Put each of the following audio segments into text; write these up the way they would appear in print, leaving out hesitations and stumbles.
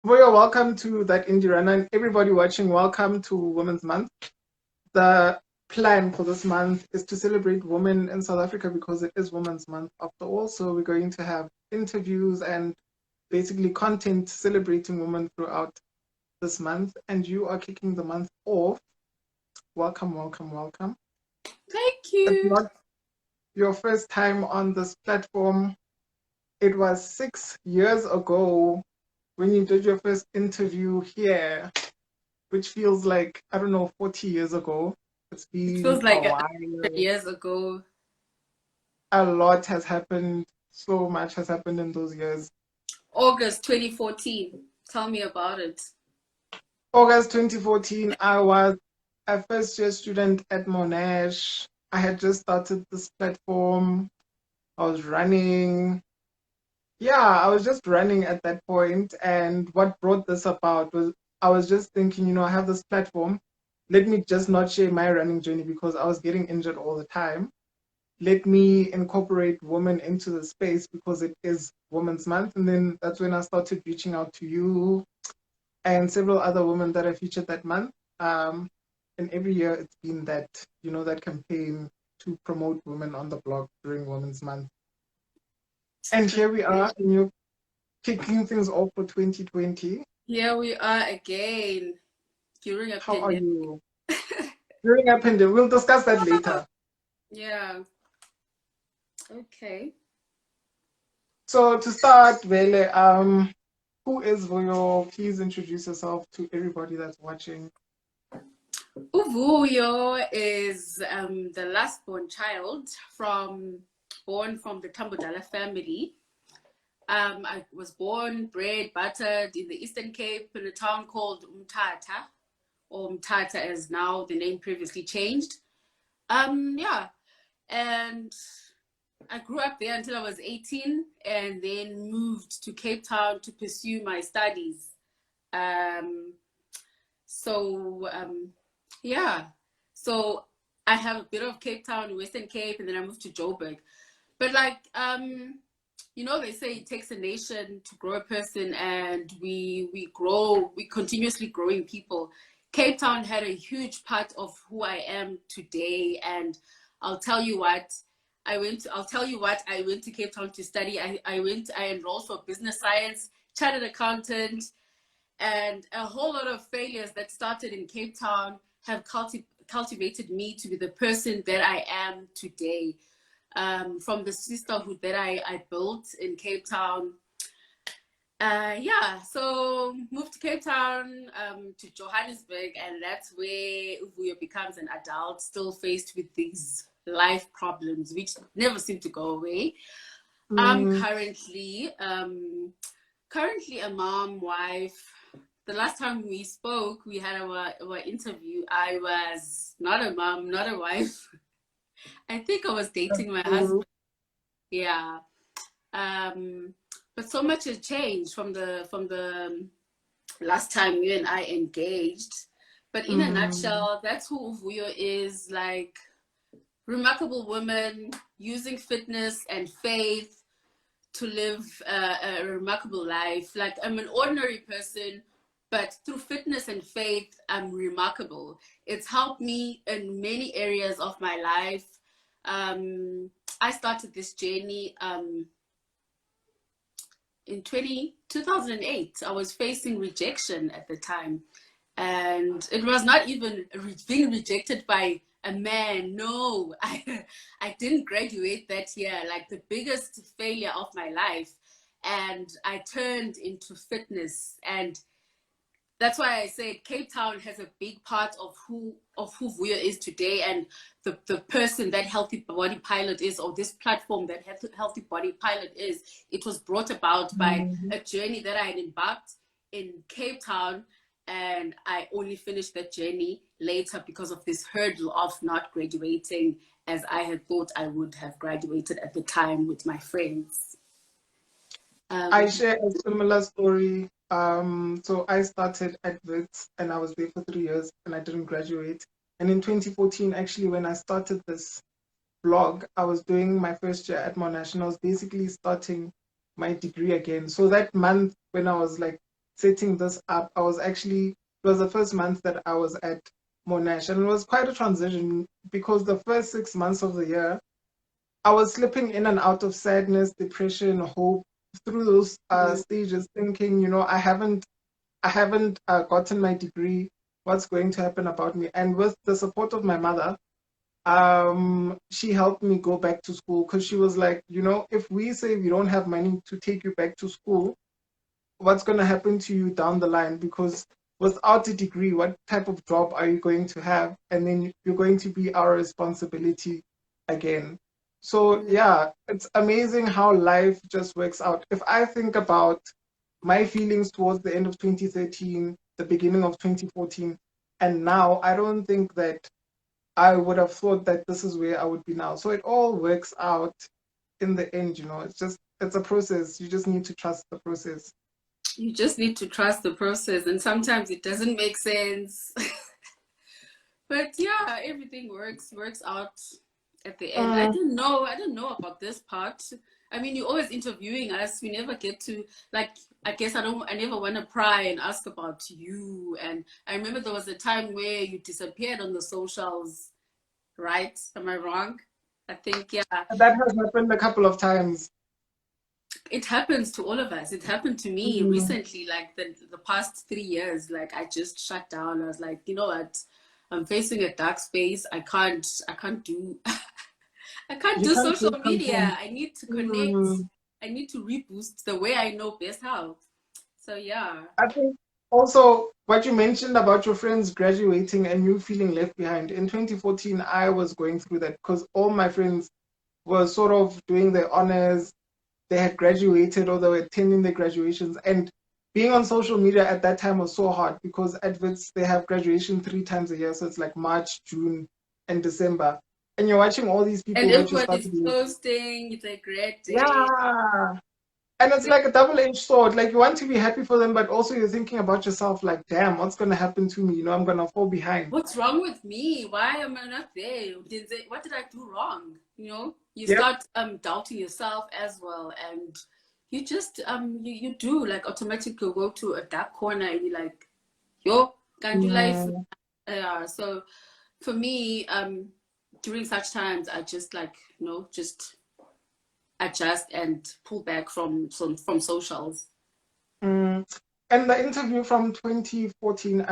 Vuyo, welcome to that indie run, and everybody watching, welcome to Women's Month. The plan for this month is to celebrate women in South Africa because it is Women's Month after all. So we're going to have interviews and basically content celebrating women throughout this month. And you are kicking the month off. Welcome, welcome, welcome. Thank It's you. not your first time on this platform. It was 6 years ago when you did your first interview here, which feels like, I don't know, 40 years ago. It's It been feels a like 100 while. years ago. A lot has happened. So much has happened in those years. August 2014. Tell me about it. August 2014, I was a first year student at Monash. I had just started this platform. I was running. Yeah, I was just running at that point. And what brought this about was I was just thinking, I have this platform. Let me just not share my running journey because I was getting injured all the time. Let me incorporate women into the space because it is Women's Month. And then that's when I started reaching out to you and several other women that I featured that month. And every year it's been that campaign to promote women on the block during Women's Month. And here we are, and you're kicking things off for 2020. Here we are again during a How are pandemic. you? During a pandemic. We'll discuss that later. Yeah. Okay. So to start, Vele, who is Vuyo? Please introduce yourself to everybody that's watching. Uvuyo is the last born child born from the Tambudala family. I was born, bred, buttered in the Eastern Cape in a town called Umtata, or Umtata as now the name previously changed. Yeah, and I grew up there until I was 18 and then moved to Cape Town to pursue my studies. Um, so, yeah, so I have a bit of Cape Town, Western Cape, and then I moved to Joburg. But they say it takes a nation to grow a person, and we grow, we continuously growing people. Cape Town had a huge part of who I am today, and I'll tell you what. I went to Cape Town to study. I enrolled for business science, chartered accountant, and a whole lot of failures that started in Cape Town have cultivated me to be the person that I am today. From the sisterhood that I built in Cape Town. So moved to Cape Town, to Johannesburg, and that's where Vuyo becomes an adult, still faced with these life problems, which never seem to go away. I'm Mm, currently a mom, wife. The last time we spoke, we had our interview. I was not a mom, not a wife. I think I was dating my husband. Yeah. Um, but so much has changed from the last time you and I engaged. But in a mm, nutshell, that's who Vuyo is, like remarkable woman using fitness and faith to live a remarkable life. Like I'm an ordinary person, but through fitness and faith, I'm remarkable. It's helped me in many areas of my life. Um, I started this journey in 2008. I was facing rejection at the time. And it was not even being rejected by a man. No, I didn't graduate that year, like the biggest failure of my life. And I turned into fitness. And that's why I say Cape Town has a big part of who Vuyo is today, and the person that Healthy Body Pilot is, or this platform that Healthy Body Pilot is. It was brought about by mm. a journey that I had embarked in Cape Town, and I only finished that journey later because of this hurdle of not graduating as I had thought I would have graduated at the time with my friends. I Um, share a similar story. So I started at Wits and I was there for 3 years and I didn't graduate. And in 2014, actually, when I started this blog, I was doing my first year at Monash and I was basically starting my degree again. So that month when I was like setting this up, it was the first month that I was at Monash, and it was quite a transition because the first 6 months of the year, I was slipping in and out of sadness, depression, hope through those Mm. stages, thinking, I haven't gotten my degree. What's going to happen about me? And with the support of my mother, she helped me go back to school because she was like, if we say we don't have money to take you back to school, what's going to happen to you down the line? Because without a degree, what type of job are you going to have? And then you're going to be our responsibility again. So, Mm. yeah, it's amazing how life just works out. If I think about my feelings towards the end of 2013, the beginning of 2014, and now, I don't think that I would have thought that this is where I would be now. So it all works out in the end, it's a process. You just need to trust the process. You just need to trust the process, and sometimes it doesn't make sense. But yeah, everything works out at the end. Mm, I didn't know about this part. I mean, you're always interviewing us. We never get to, like, I guess I never want to pry and ask about you. And I remember there was a time where you disappeared on the socials, right? Am I wrong? I think, yeah, that has happened a couple of times. it happens to all of us. It happened to me Mm, recently, like the past 3 years. Like I just shut down. I was like, you know what? I'm facing a dark space. I can't do I can't you do can't social take media. content. I need to connect. Mm, I need to reboost the way I know best how. So yeah. I think also what you mentioned about your friends graduating and you feeling left behind. In 2014, I was going through that because all my friends were sort of doing their honors, they had graduated or they were attending their graduations. And being on social media at that time was so hard because adverts, they have graduation 3 times a year. So it's like March, June, and December. And you're watching all these And people that you everybody's started with. posting, it's a great day. Yeah. And it's like a double-edged sword. Like you want to be happy for them, but also you're thinking about yourself like, damn, what's going to happen to me? I'm going to fall behind. What's wrong with me? Why am I not there? What did I do wrong? You Yep. start doubting yourself as well, and you just you do like automatically go to a dark corner and you're like, yo, can't do life. Mm, So for me, during such times, I just like just adjust and pull back from socials. mm. And the interview from 2014,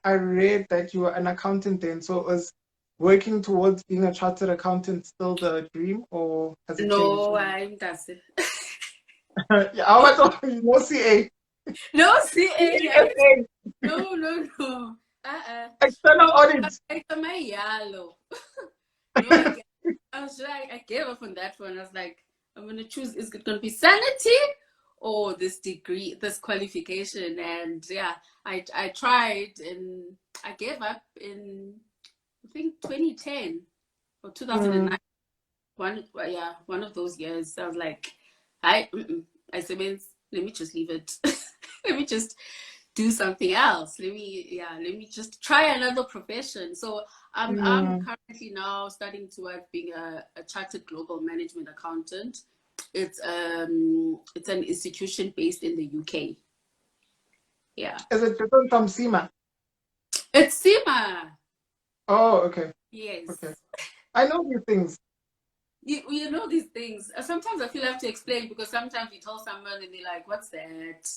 I read that you were an accountant then. So was working towards being a chartered accountant still the dream, or has it changed? No, I'm that's it. Yeah, I was no CA. No, see, CASA, no. external No, audit. it's my yellow. No, I gave up on that one. I was like, I'm gonna choose. Is it gonna be sanity or this degree, this qualification? And yeah, I tried and I gave up in I think 2010 or 2009. Mm, One of those years. I was like, I I said, let me just leave it. Let me just do something else. Let me just try another profession. So I'm mm. currently now starting to work being a chartered global management accountant. It's an institution based in the UK. Yeah. Is it different from SEMA? It's SEMA. Oh, okay. Okay. Yes. I know these things. You know these things. Sometimes I feel I have to explain because sometimes you tell someone and they're like, what's that?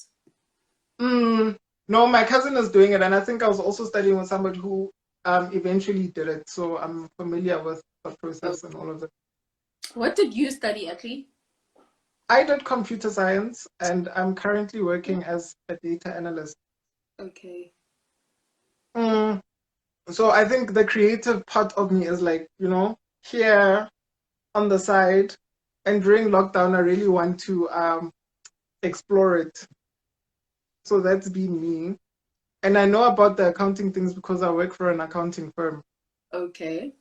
Mm, no, my cousin is doing it, and I think I was also studying with somebody who eventually did it, so I'm familiar with the process and Okay. all of it. What did you study, Atlee? I did computer science, and I'm currently working as a data analyst. Okay. Mm, so I think the creative part of me is like, here on the side, and during lockdown, I really want to explore it. So that's been me. And I know about the accounting things because I work for an accounting firm. Okay.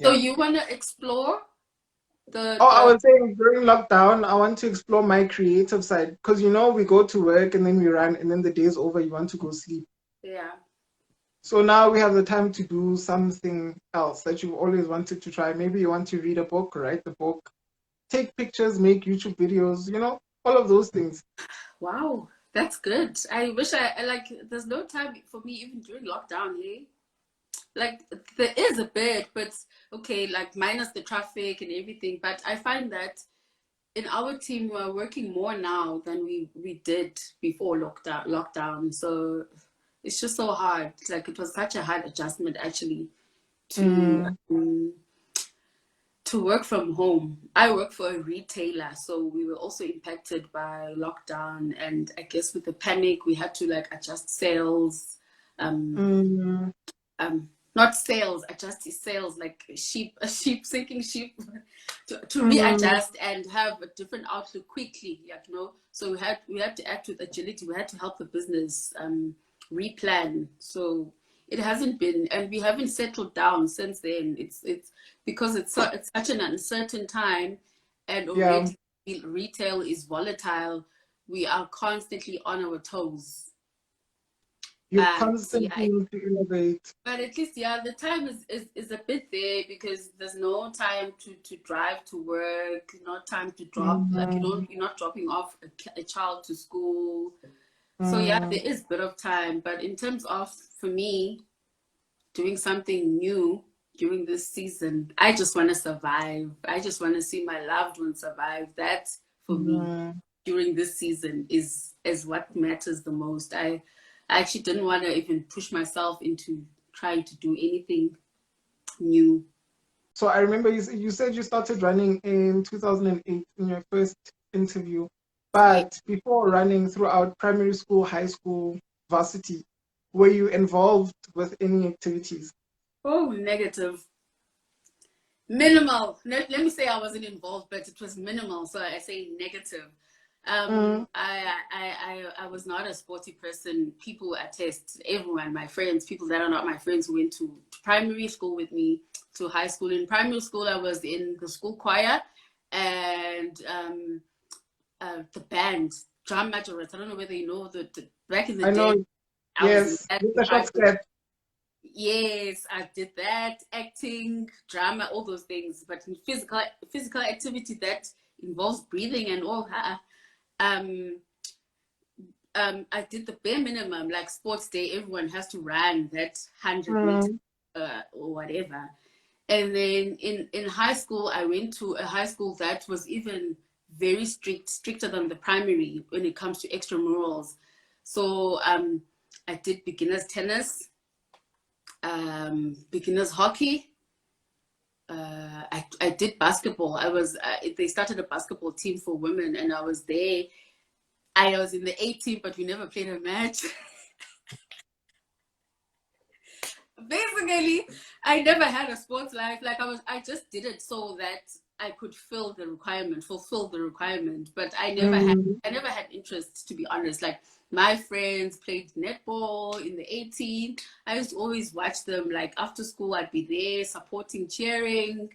So Yeah. you want to explore Oh, I the was saying during lockdown, I want to explore my creative side because we go to work and then we run, and then the day's over, you want to go sleep. yeah. So now we have the time to do something else that you've always wanted to try. Maybe you want to read a book, write a book, take pictures, make YouTube videos, all of those things. Wow. That's good. I wish I like. There's no time for me even during lockdown. Hey, like there is a bit, but okay, like minus the traffic and everything. But I find that in our team we're working more now than we did before lockdown. So it's just so hard. Like it was such a hard adjustment actually to Mm, to work from home. I work for a retailer, so we were also impacted by lockdown, and I guess with the panic, we had to like adjust sales. Um, mm, Not sales, adjust sales like sheep, a sheep sinking sheep, to mm, readjust and have a different outlook quickly. You know, so we had to act with agility. We had to help the business replan. So it hasn't been, and we haven't settled down since then. It's because it's such an uncertain time, and yeah, already retail is volatile. We are constantly on our toes. you But constantly yeah, need to innovate. but at least yeah, the time is a bit there because there's no time to drive to work, no time to drop, like Mm, you're not dropping off a child to school. So yeah, mm, there is a bit of time, but in terms of, for me, doing something new during this season, I just want to survive. I just want to see my loved ones survive. That for me mm. during this season is what matters the most. I actually didn't want to even push myself into trying to do anything new. So I remember you said you started running in 2008 in your first interview, Yeah. but before running throughout primary school, high school, varsity, were you involved with any activities? Oh, negative. Minimal. Let me say I wasn't involved, but it was minimal. So I say negative. Mm, I was not a sporty person. People attest, everyone, my friends, people that are not my friends who went to primary school with me, to high school. In primary school, I was in the school choir and the band, drum majorette. I don't know whether you know the back in the I know, day, I was in yes, that. with the short skirt. Yes, I did that, acting, drama, all those things. But in physical activity that involves breathing and all that, um, I did the bare minimum, like sports day. Everyone has to run that 100 meters Mm, or whatever. And then in high school, I went to a high school that was even very stricter than the primary when it comes to extramurals. So I did beginners tennis, beginners hockey. I did basketball. They started a basketball team for women, and I was there. I was in the A team, but we never played a match. Basically, I never had a sports life. Like I just did it so that I could fulfill the requirement. But mm, I never had interest, to be honest. Like my friends played netball in the 18. I used to always watch them. Like after school, I'd be there supporting, cheering.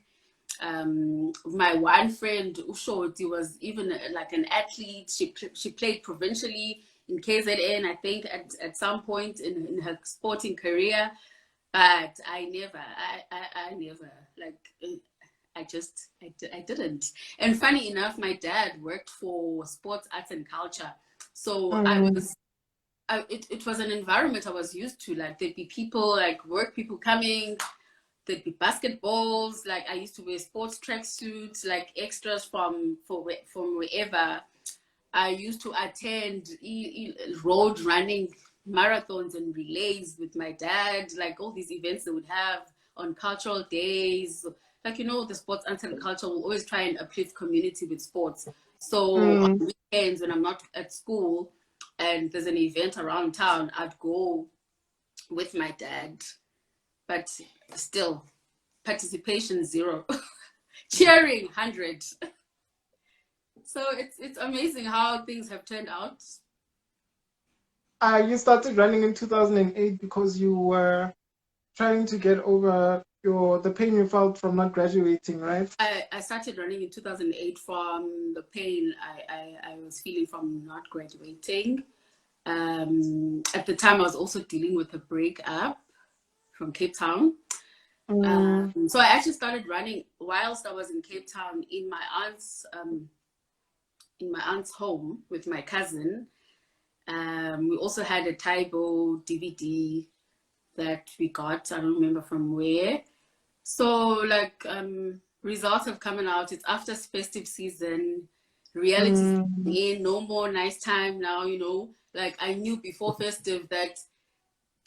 My one friend Ushoti was even like an athlete. She played provincially in KZN, I think, at some point in her sporting career. But I never like. I didn't. And funny enough, my dad worked for sports, arts, and culture, so mm, it was an environment I was used to. Like there'd be people, like work people coming, there'd be basketballs. Like I used to wear sports tracksuits, like extras from wherever. I used to attend road running marathons and relays with my dad, like all these events they would have on cultural days. Like, the sports arts and culture will always try and uplift community with sports. So on mm. weekends when I'm not at school and there's an event around town, I'd go with my dad. But still, participation zero. Cheering 100. So it's amazing how things have turned out. You started running in 2008 because you were trying to get over the pain you felt from not graduating, right? I started running in 2008 from the pain I was feeling from not graduating. At the time, I was also dealing with a breakup from Cape Town. Mm, So I actually started running whilst I was in Cape Town in my aunt's home with my cousin. We also had a Taibo DVD that we got. I don't remember from where. So like results have coming out. It's after festive season. Reality in, no more nice time now, you know. Like I knew before festive that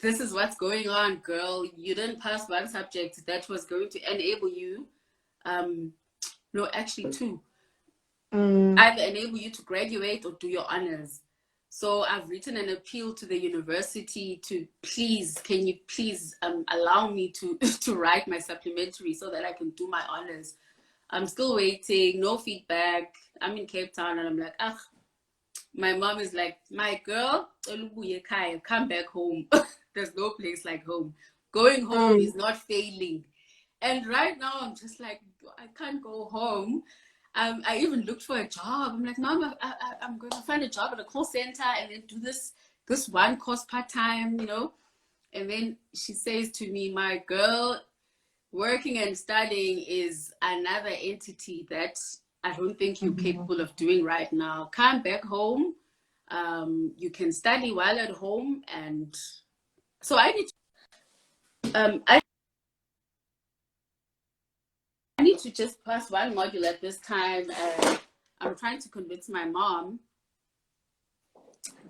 this is what's going on, girl. You didn't pass one subject that was going to enable you, no, actually two. Either enable you to graduate or do your honors. So I've written an appeal to the university to please, can you please allow me to to write my supplementary so that I can do my honors. I'm still waiting, no feedback. I'm in Cape Town and I'm like, ah, my mom is like, my girl, come back home. There's no place like home. Going home is not failing. And right now I'm just like, I can't go home. I even looked for a job. I'm like, Mom, I'm going to find a job at a call center and then do this one course part-time, you know. And then she says to me, my girl, working and studying is another entity that I don't think you're capable of doing right now. Come back home. You can study while at home. And so I need to just pass one module at this time. And I'm trying to convince my mom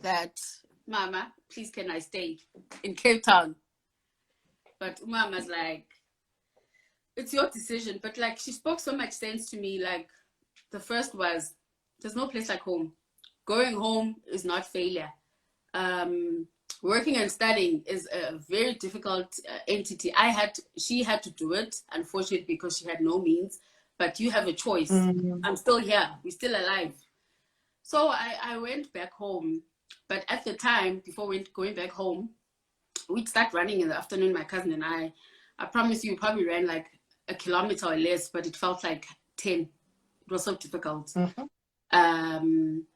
that, Mama, please can I stay in Cape Town? But Mama's like, it's your decision. But like, she spoke so much sense to me. Like, the first was, there's no place like home. Going home is not failure. Working and studying is a very difficult entity. She had to do it, unfortunately, because she had no means. But you have a choice. I'm still here. We're still alive. So I went back home. But at the time, before going back home, we'd start running in the afternoon, my cousin and I. I promise you, probably ran like a kilometer or less, but it felt like 10. It was so difficult. And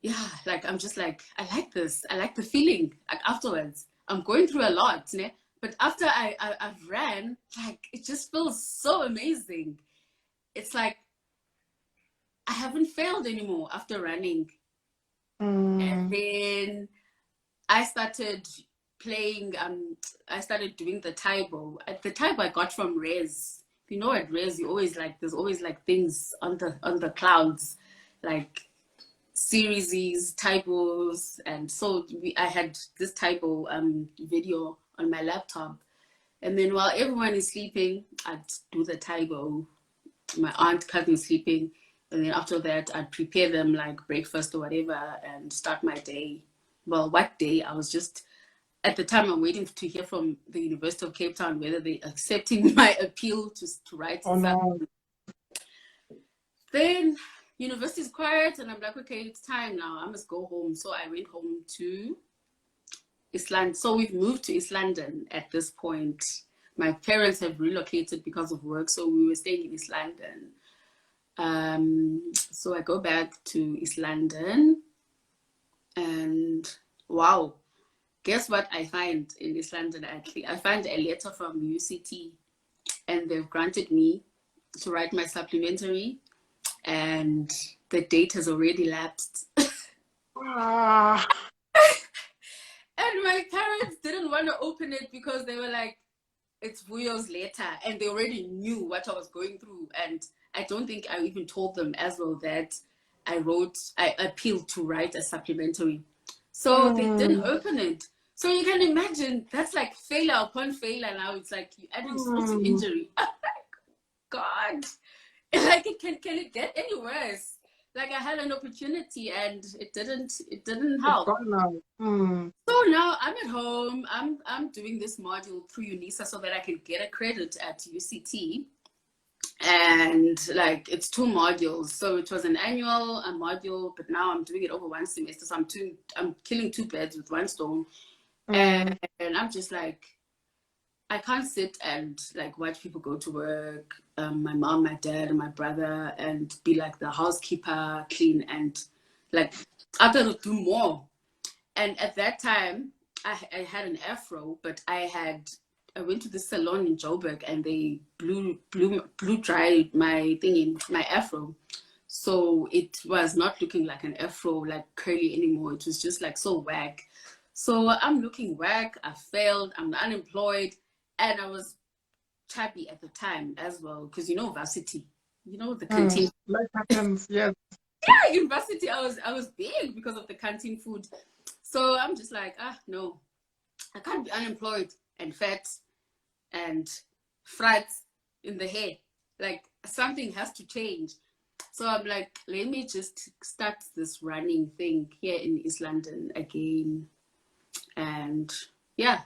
yeah, like I'm just like, I like this. I like the feeling. Like afterwards, I'm going through a lot, né? But after I've ran, like it just feels so amazing. It's like I haven't failed anymore after running. And then I started playing. I started doing the Taibo. The Taibo I got from Res. You know, at Res, you always like there's always like things on the clouds, like series, Taibos, and so I had this Taibo video on my laptop, and then while everyone is sleeping, I'd do the Taibo. My aunt, cousin sleeping, and then after that, I'd prepare them like breakfast or whatever, and start my day. Well, what day? I was just at the time I'm waiting to hear from the University of Cape Town whether they're accepting my appeal to write. Oh no. Then university is quiet and I'm like, okay, it's time now. I must go home. So I went home to East London. So we've moved to East London at this point. My parents have relocated because of work, so we were staying in East London. So I go back to East London and wow, guess what I find in East London? I find a letter from UCT and they've granted me to write my supplementary and the date has already lapsed. And my parents didn't want to open it because they were like, it's Vuyo's letter, and they already knew what I was going through. And I don't think I even told them as well that I appealed to write a supplementary. So they didn't open it. So you can imagine that's like failure upon failure. Now it's like you're adding salt to injury. God, like can it get any worse? Like I had an opportunity and it didn't help. So now I'm at home. I'm doing this module through UNISA so that I can get a credit at UCT. And like it's 2 modules. So it was an annual a module, but now I'm doing it over 1 semester. So I'm killing 2 birds with 1 stone. And I'm just like, I can't sit and like watch people go to work, my mom, my dad, and my brother, and be like the housekeeper, clean, and like I gotta do more. And at that time, I had an afro, but I went to the salon in Joburg, and they blew dried my afro. So it was not looking like an afro, like curly anymore. It was just like so whack. So I'm looking whack. I failed. I'm unemployed. And I was chubby at the time as well. Because varsity, the canteen. Life happens, yes. Yeah, in varsity, I was big because of the canteen food. So I'm just like, no, I can't be unemployed and fat and frats in the hair. Like something has to change. So I'm like, let me just start this running thing here in East London again. And yeah,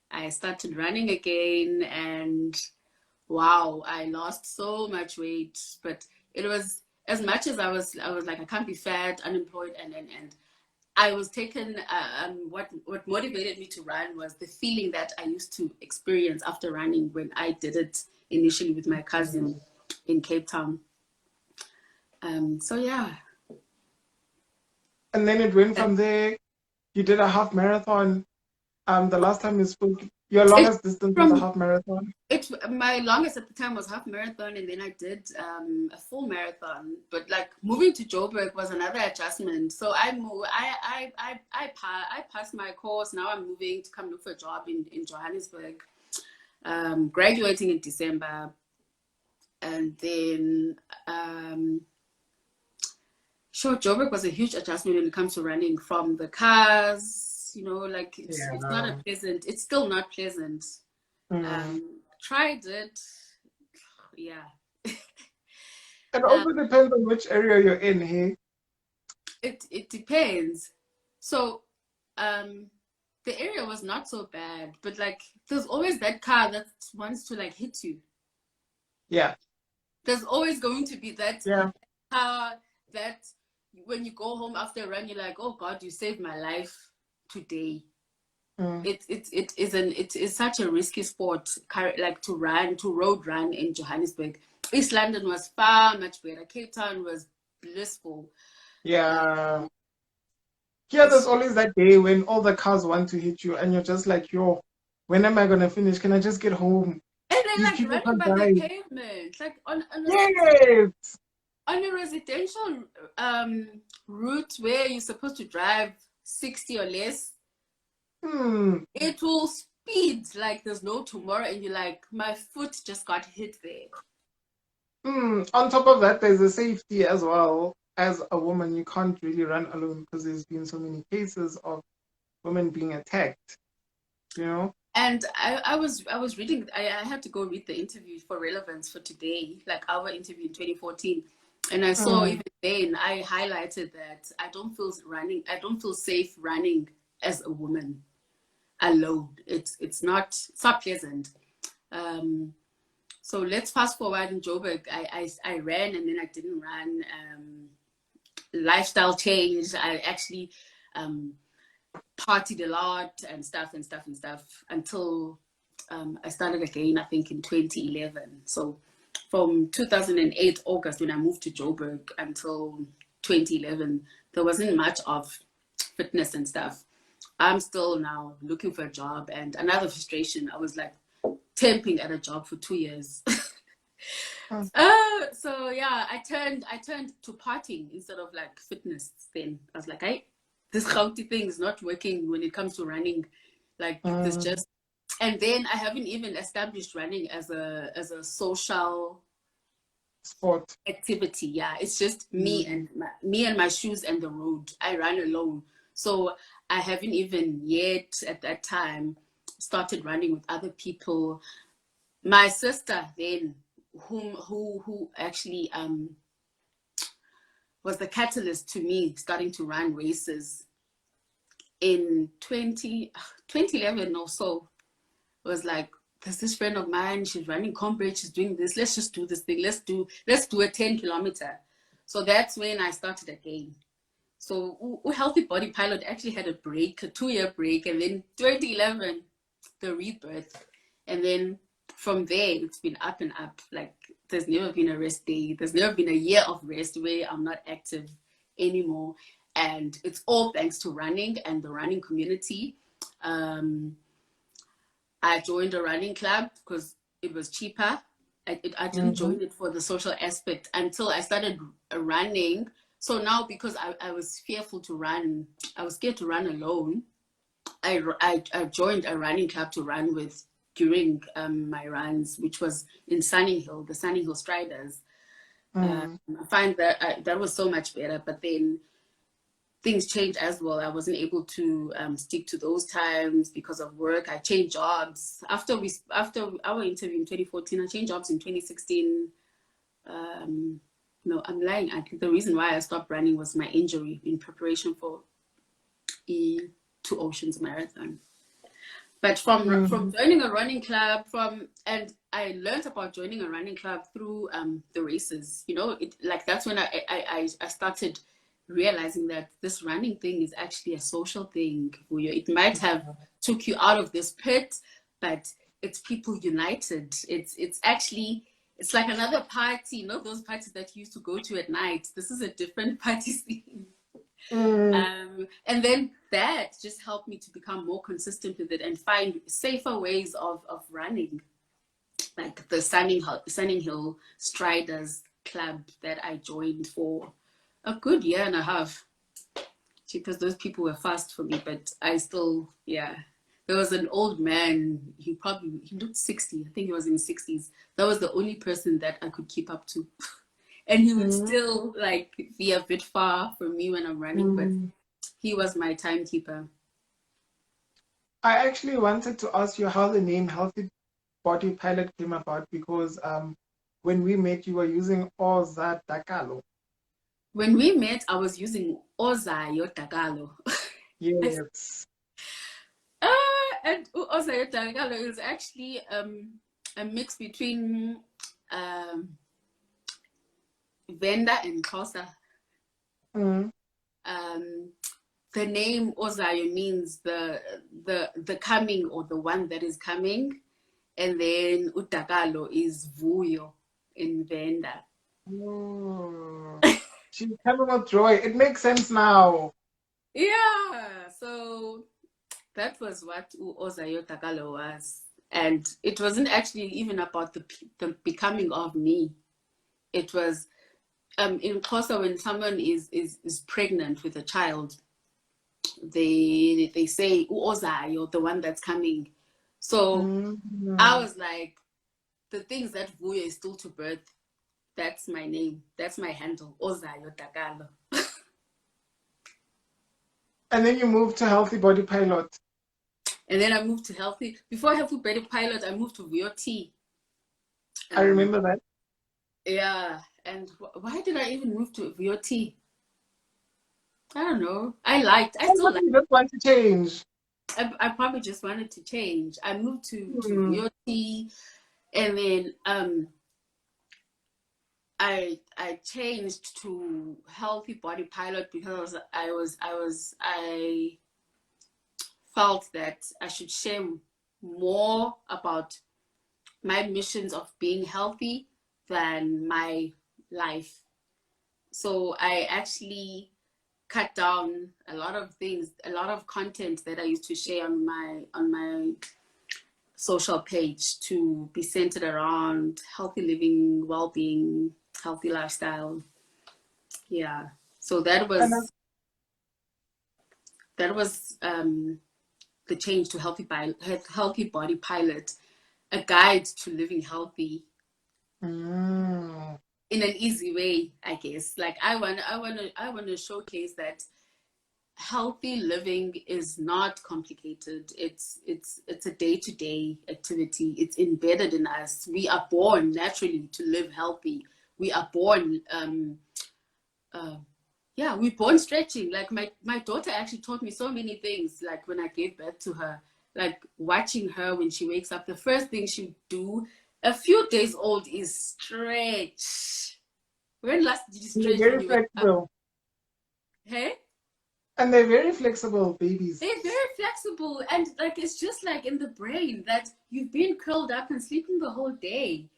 I started running again, and wow, I lost so much weight. But it was, as much as I was like, I can't be fat, unemployed, and I was taken. What motivated me to run was the feeling that I used to experience after running when I did it initially with my cousin in Cape Town. So yeah. And then it went from there. You did a half marathon. The last time you spoke, your It longest distance was a from half marathon. it my longest at the time was half marathon, and then I did a full marathon. But like moving to Joburg was another adjustment. So I passed my course. Now I'm moving to come look for a job in Johannesburg. Graduating in December, and then sure, Joburg was a huge adjustment when it comes to running, from the cars. Like it's not a Yeah. pleasant. It's still not pleasant. Mm. Tried it, yeah. It um, also depends on which area you're in, hey? it depends. So the area was not so bad, but like there's always that car that wants to like hit you. Yeah. There's always going to be that Yeah. car that when you go home after a run, you're like, oh God, you saved my life today. Mm. It is such a risky sport, like to road run in Johannesburg. East London was far much better. Cape Town was blissful. Yeah. Here, there's always that day when all the cars want to hit you, and you're just like, yo, when am I gonna finish? Can I just get home? And they're These like people running can't by the drive. pavement, like Yes. on a residential route where you're supposed to drive 60 or less. Hmm. It will speed like there's no tomorrow, and you're like, my foot just got hit there. On top of that, there's a safety as well. As a woman, you can't really run alone because there's been so many cases of women being attacked, you know? And I was reading. I had to go read the interview for relevance for today, like our interview in 2014. And I saw, Mm. even then I highlighted that I don't feel safe running as a woman alone. It's not pleasant. Um, so let's fast forward in Joburg. I ran, and then I didn't run. Lifestyle changed. I actually partied a lot and stuff until I started again, I think, in 2011. So from 2008 August, when I moved to Joburg, until 2011, there wasn't much of fitness and stuff. I'm still now looking for a job, and another frustration, I was like temping at a job for 2 years. Mm. So yeah, I turned to partying instead of like fitness. Then I was like, hey, this healthy thing is not working when it comes to running. Like this Mm. just, and then I haven't even established running as a social Sport. activity. Yeah, it's just Mm. me and my shoes and the road. I run alone, so I haven't even yet at that time started running with other people. My sister then, who actually was the catalyst to me starting to run races in 2011 or so, was like, there's this friend of mine, she's running Combrade, she's doing this, let's just do this thing, let's do a 10 kilometer. So that's when I started again. So Healthy Body Pilot actually had a 2-year break, and then 2011, the rebirth. And then from there, it's been up and up. Like there's never been a rest day. There's never been a year of rest where I'm not active anymore. And it's all thanks to running and the running community. I joined a running club because it was cheaper. I didn't Mm-hmm. join it for the social aspect until I started running. So now, because I was fearful to run, I was scared to run alone. I joined a running club to run with during my runs, which was in Sunny Hill, the Sunny Hill Striders. Mm-hmm. I find that that was so much better, but then things changed as well. I wasn't able to stick to those times because of work. I changed jobs after our interview in 2014. I changed jobs in 2016. No, I'm lying. I think the reason why I stopped running was my injury in preparation for Two Oceans Marathon. But from joining a running club, and I learned about joining a running club through the races. You know, that's when I started realizing that this running thing is actually a social thing. It might have took you out of this pit, but it's people united. It's actually, it's like another party. You know, those parties that you used to go to at night. This is a different party scene. And then that just helped me to become more consistent with it and find safer ways of running, like the Sunning Hill Striders Club that I joined for a good year and a half, because those people were fast for me, but I still, yeah. There was an old man, he looked 60, I think he was in his 60s. That was the only person that I could keep up to. And he would still like be a bit far from me when I'm running, but he was my timekeeper. I actually wanted to ask you how the name Healthy Body Pilot came about, because when we met, you were using Oza Dakalo. When we met, I was using Ozayo Tagalo. Yes. And Ozayo Tagalo is actually a mix between Venda and Xhosa. Mm. The name Ozayo means the coming, or the one that is coming, and then Utakalo is Vuyo in Venda. Oh. She's coming with joy. It makes sense now. Yeah, so that was what Ozayo Takalo was. And it wasn't actually even about the becoming of me. It was in Xhosa, when someone is pregnant with a child, they say Ozayo, the one that's coming. So I was like, the things that Vuyo is still to birth, that's my name, that's my handle, Ozayo Takalo. And then you moved to Healthy Body Pilot. And then I moved to before Healthy Body Pilot, I moved to Vuyo T. I remember that. Yeah, and why did I even move to Vuyo T? I don't know. I still like. You just want to change. I probably just wanted to change. I moved to Vuyo T, and then I changed to Healthy Body Pilot because I felt that I should share more about my missions of being healthy than my life. So I actually cut down a lot of things, a lot of content that I used to share on my social page, to be centered around healthy living, well-being, healthy lifestyle. Yeah. So that was the change to Healthy Body Pilot, a guide to living healthy in an easy way, I guess. Like I want to showcase that healthy living is not complicated. It's a day-to-day activity. It's embedded in us. We are born naturally to live healthy. We are born we're born stretching. Like my daughter actually taught me so many things. Like when I gave birth to her, like watching her when she wakes up, the first thing she do, a few days old, is stretch. When last did you They're stretch when very you wake up? flexible. Hey? And they're very flexible babies. They're very flexible, and like it's just like in the brain that you've been curled up and sleeping the whole day.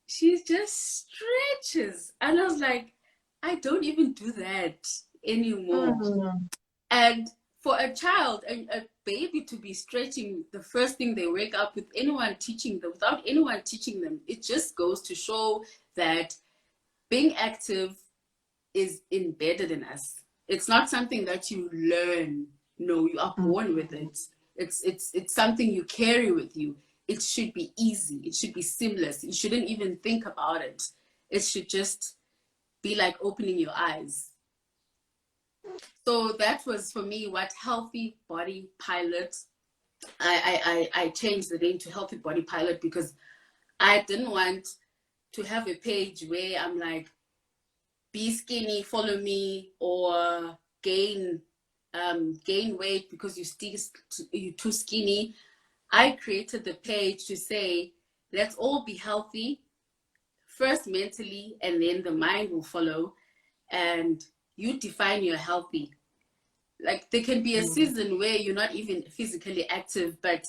She just stretches. And I was like, I don't even do that anymore. And for a child and a baby to be stretching the first thing they wake up with anyone teaching them, without anyone teaching them, it just goes to show that being active is embedded in us. It's not something that you learn. No, you are born with it. It's something you carry with you. It should be easy. It should be seamless. You shouldn't even think about it. It should just be like opening your eyes. So that was for me what Healthy Body Pilot. I changed the name to Healthy Body Pilot because I didn't want to have a page where I'm like, be skinny, follow me, or gain weight because you're too skinny. I created the page to say, let's all be healthy, first mentally, and then the mind will follow. And you define you're healthy. Like there can be a season where you're not even physically active, but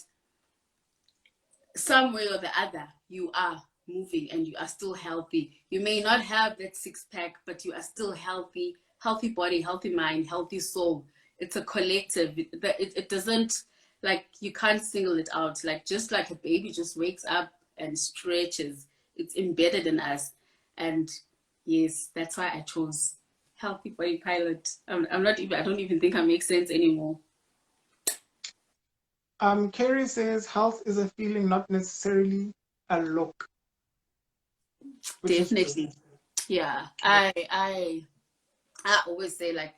some way or the other, you are moving and you are still healthy. You may not have that six pack, but you are still healthy. Healthy body, healthy mind, healthy soul. It's a collective. It doesn't, like, you can't single it out. Like, just like a baby just wakes up and stretches, it's embedded in us. And yes, that's why I chose Healthy Body Pilot. I don't even think I make sense anymore. Carrie says health is a feeling, not necessarily a look. Definitely. Yeah. I always say, like,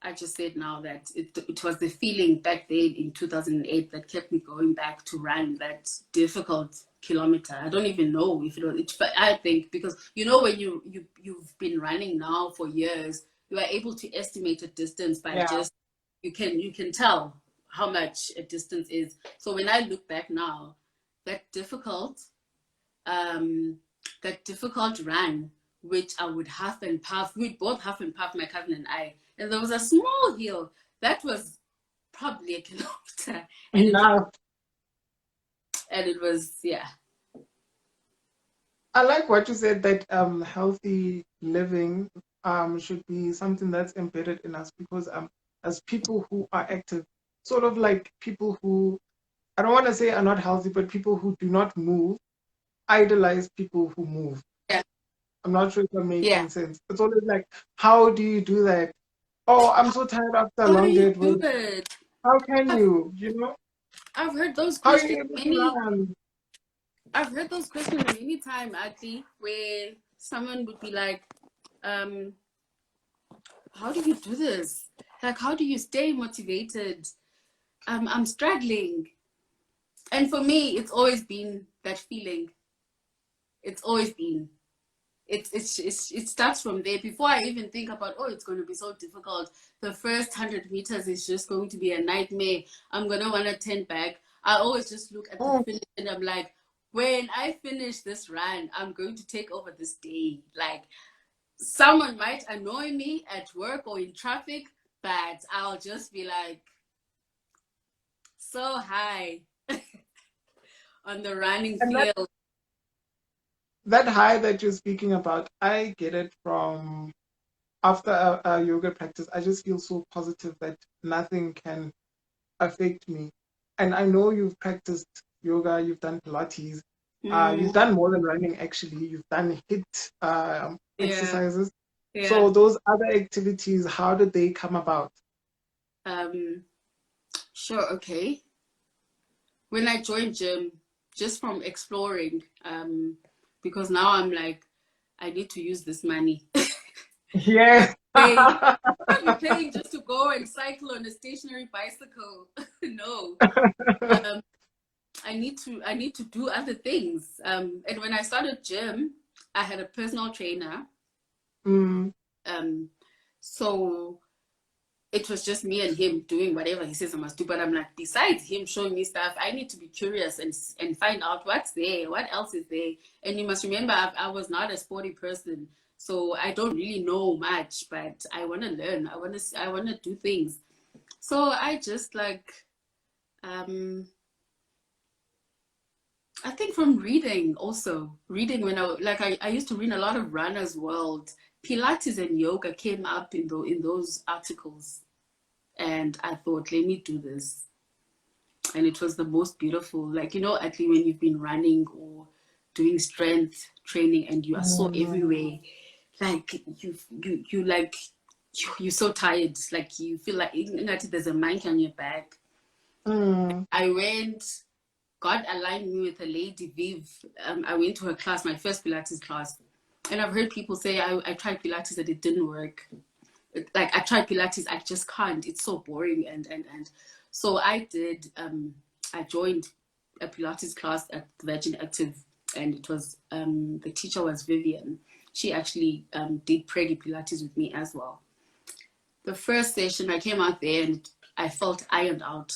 I just said now that it was the feeling back then in 2008 that kept me going back to run that difficult kilometer. I don't even know if it was, but I think because, you know, when you've been running now for years, you are able to estimate a distance by just, you can tell how much a distance is. So when I look back now, that difficult run, which I would huff and puff, we'd both huff and puff, my cousin and I, and there was a small hill that was probably a kilometer, and it was yeah. I like what you said, that healthy living should be something that's embedded in us, because as people who are active, sort of like people who, I don't want to say are not healthy, but people who do not move idolize people who move. Yeah. I'm not sure if I'm making sense. It's always like, how do you do that? Oh, I'm so tired after a long day at work. How can you? You know? I've heard those questions many. I've heard those questions many times, Ati, where someone would be like, how do you do this? Like, how do you stay motivated? I'm struggling. And for me, it's always been that feeling. It's always been. It starts from there. Before I even think about, oh, it's going to be so difficult, the first 100 meters is just going to be a nightmare. I'm going to want to turn back. I always just look at the finish and I'm like, when I finish this run, I'm going to take over this day. Like, someone might annoy me at work or in traffic, but I'll just be like so high on the running field. That high that you're speaking about, I get it from after a yoga practice. I just feel so positive that nothing can affect me. And I know you've practiced yoga, you've done Pilates, you've done more than running, actually. You've done HIIT exercises. Yeah. So those other activities, how did they come about? Sure, okay. When I joined gym, just from exploring, because now I'm like, I need to use this money. Yeah. I'm paying just to go and cycle on a stationary bicycle. No. I need to do other things. And when I started gym, I had a personal trainer. So it was just me and him doing whatever he says I must do. But I'm like, besides him showing me stuff, I need to be curious and find out what's there, what else is there. And you must remember, I was not a sporty person, so I don't really know much, but I want to learn. I want to do things. So I just like, I think from reading also. Reading when I used to read a lot of Runner's World. Pilates and yoga came up in those articles. and I thought, let me do this. And it was the most beautiful, like, you know, actually when you've been running or doing strength training and you are so everywhere, like you like you're so tired, like you feel like there's a monkey on your back. I went, God aligned me with a lady, Viv. I went to her class, my first Pilates class, and I've heard people say I tried Pilates and it didn't work. Like I tried Pilates, I just can't. It's so boring, and so I did. I joined a Pilates class at Virgin Active, and it was the teacher was Vivian. She actually did Preggy Pilates with me as well. The first session, I came out there and I felt ironed out.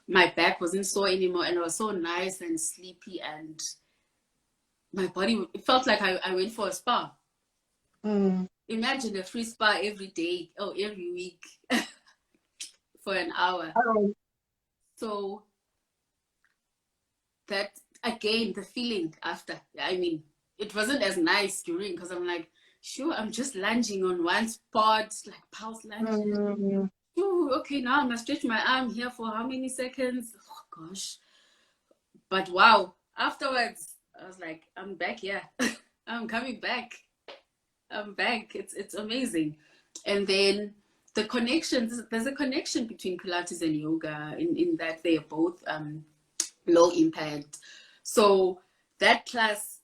My back wasn't sore anymore, and it was so nice and sleepy, and my body, it felt like I went for a spa. Imagine a free spa every day or every week for an hour. So that, again, the feeling after, I mean, it wasn't as nice during, because I'm like, sure, I'm just lunging on one spot, like pulse lunging. Ooh, okay, now I'm gonna stretch my arm here for how many seconds? Oh gosh. But wow, afterwards, I was like, I'm back here. I'm coming back. I'm back. It's amazing. And then the connections, there's a connection between Pilates and yoga in that they are both low impact. So that class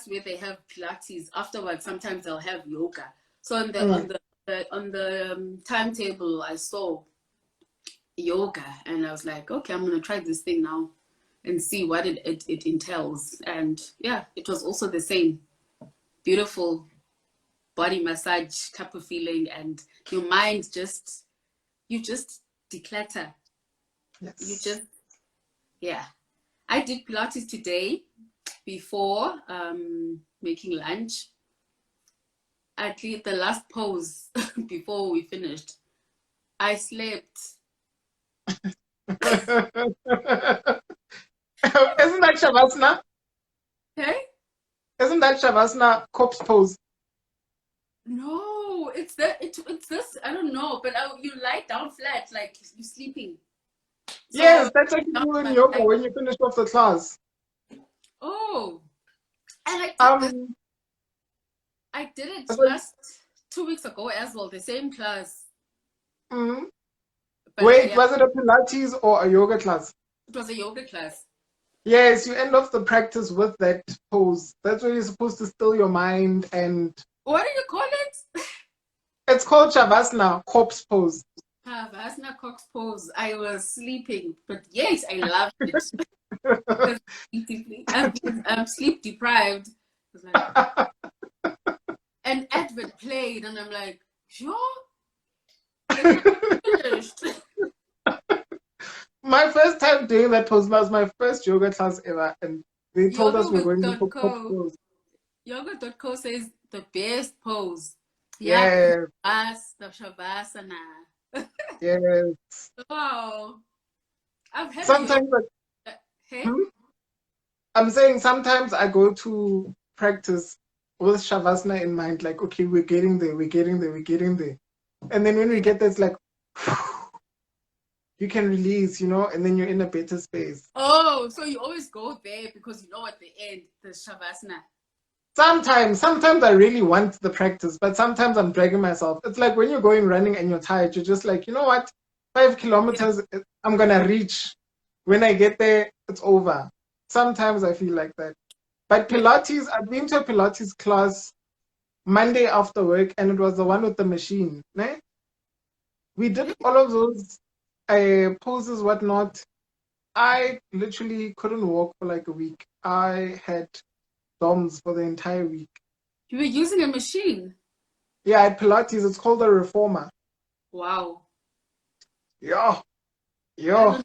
where they have Pilates, afterwards sometimes they'll have yoga. So on the timetable I saw yoga, and I was like, okay, I'm gonna try this thing now and see what it entails. And yeah, it was also the same beautiful body massage type of feeling, and your mind just, you just declutter. Yes. You just, yeah. I did Pilates today before making lunch. At least the last pose before we finished, I slept. Isn't that Shavasana? Okay? Isn't that Shavasana corpse pose? No, it's that. It's this. I don't know, but you lie down flat, like you're sleeping. So yes, that's what you do in yoga when you finish off the class. Oh, and I did it last 2 weeks ago as well, the same class. Wait, yeah. Was it a Pilates or a yoga class? It was a yoga class. Yes, you end off the practice with that pose. That's where you're supposed to still your mind and... What do you call it? It's called Shavasana, corpse pose. Shavasana, corpse pose. I was sleeping, but yes, I loved it. I'm sleep deprived. Like, an advert played, and I'm like, sure. My first time doing that pose was my first yoga class ever, and they told us we're going to do corpse pose. Yoga.co says the best pose. Yes. The Shavasana. Yes. Wow. I've had sometimes I'm saying sometimes I go to practice with Shavasana in mind, like, okay, we're getting there. And then when we get there, it's like, you can release, and then you're in a better space. Oh, so you always go there because you know at the end, the Shavasana. Sometimes I really want the practice, but sometimes I'm dragging myself. It's like when you're going running and you're tired, you're just like, you know what, 5 kilometers, I'm going to reach. When I get there, it's over. Sometimes I feel like that. But Pilates, I've been to a Pilates class Monday after work, and it was the one with the machine. Né? We did all of those poses, whatnot. I literally couldn't walk for like a week. I had DOMS for the entire week. You were using a machine? Yeah, at Pilates, it's called a reformer. Wow. Yo. Oh,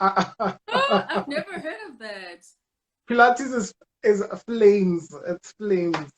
I've never heard of that. Pilates is flames. It's flames.